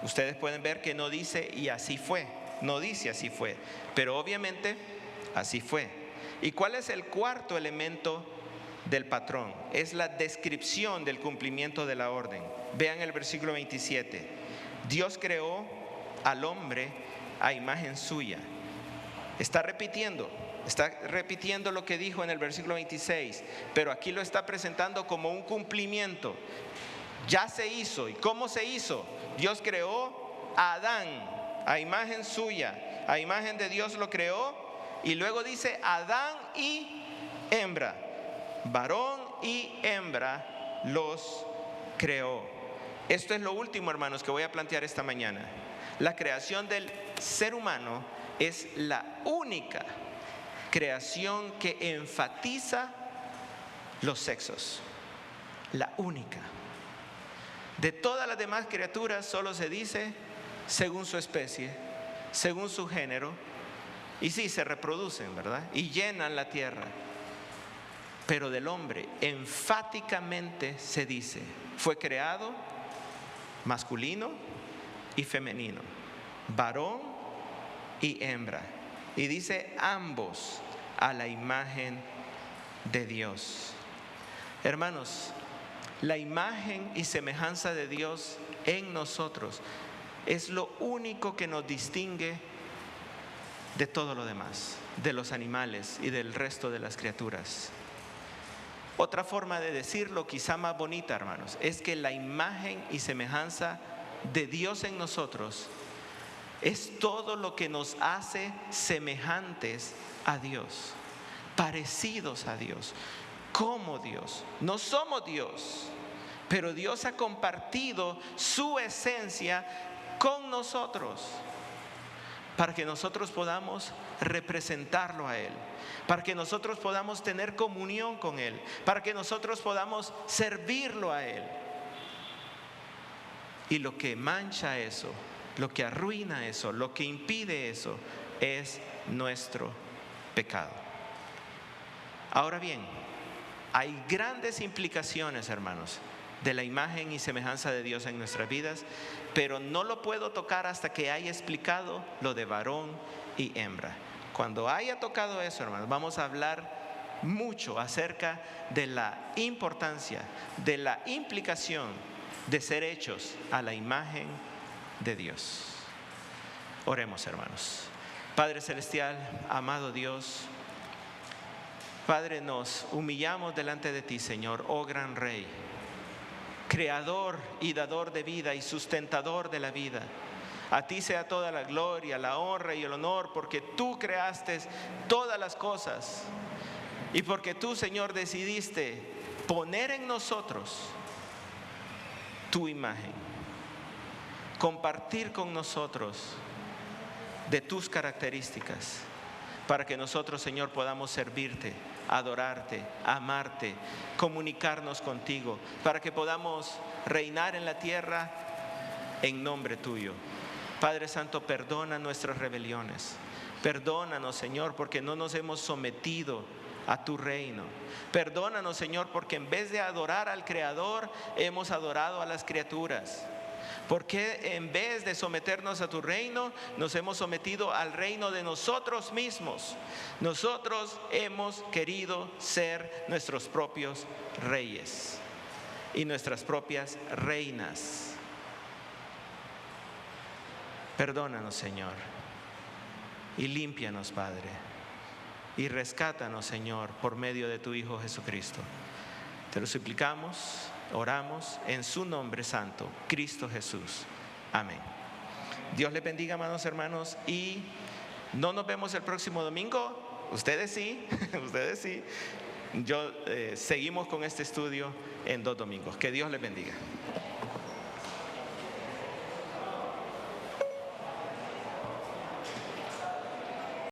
Ustedes pueden ver que no dice y así fue, no dice así fue, pero obviamente así fue. ¿Y cuál es el cuarto elemento del patrón? Es la descripción del cumplimiento de la orden. Vean el versículo 27. Dios creó al hombre a imagen suya. Está repitiendo lo que dijo en el versículo 26, pero aquí lo está presentando como un cumplimiento. Ya se hizo. ¿Y cómo se hizo? Dios creó a Adán a imagen suya, a imagen de Dios lo creó, y luego dice Adán y hembra, varón y hembra los creó. Esto es lo último, hermanos, que voy a plantear esta mañana. La creación del ser humano es la única creación que enfatiza los sexos. La única. De todas las demás criaturas solo se dice según su especie, según su género, y sí, se reproducen, ¿verdad? Y llenan la tierra. Pero del hombre enfáticamente se dice, fue creado masculino y femenino, varón y hembra. Y dice ambos a la imagen de Dios. Hermanos, la imagen y semejanza de Dios en nosotros es lo único que nos distingue de todo lo demás, de los animales y del resto de las criaturas. Otra forma de decirlo, quizá más bonita, hermanos, es que la imagen y semejanza de Dios en nosotros es todo lo que nos hace semejantes a Dios, parecidos a Dios, como Dios. No somos Dios, pero Dios ha compartido su esencia con nosotros para que nosotros podamos representarlo a Él, para que nosotros podamos tener comunión con Él, para que nosotros podamos servirlo a Él. Y lo que mancha eso, lo que arruina eso, lo que impide eso, es nuestro pecado. Ahora bien, hay grandes implicaciones, hermanos, de la imagen y semejanza de Dios en nuestras vidas, pero no lo puedo tocar hasta que haya explicado lo de varón y hembra. Cuando haya tocado eso, hermanos, vamos a hablar mucho acerca de la importancia, de la implicación de ser hechos a la imagen de Dios. Oremos, hermanos. Padre celestial, amado Dios, Padre, nos humillamos delante de ti, Señor, oh gran Rey, creador y dador de vida y sustentador de la vida. A ti sea toda la gloria, la honra y el honor, porque tú creaste todas las cosas y porque tú, Señor, decidiste poner en nosotros tu imagen, compartir con nosotros de tus características, para que nosotros, Señor, podamos servirte, adorarte, amarte, comunicarnos contigo, para que podamos reinar en la tierra en nombre tuyo. Padre Santo, perdona nuestras rebeliones. Perdónanos, Señor, porque no nos hemos sometido a tu reino. Perdónanos, Señor, porque en vez de adorar al Creador, hemos adorado a las criaturas. Porque en vez de someternos a tu reino, nos hemos sometido al reino de nosotros mismos. Nosotros hemos querido ser nuestros propios reyes y nuestras propias reinas. Perdónanos, Señor, y límpianos, Padre, y rescátanos, Señor, por medio de tu Hijo Jesucristo. Te lo suplicamos, oramos en su nombre santo, Cristo Jesús. Amén. Dios les bendiga, amados hermanos, y no nos vemos el próximo domingo. Ustedes sí, ustedes sí. Seguimos con este estudio en 2 domingos. Que Dios les bendiga.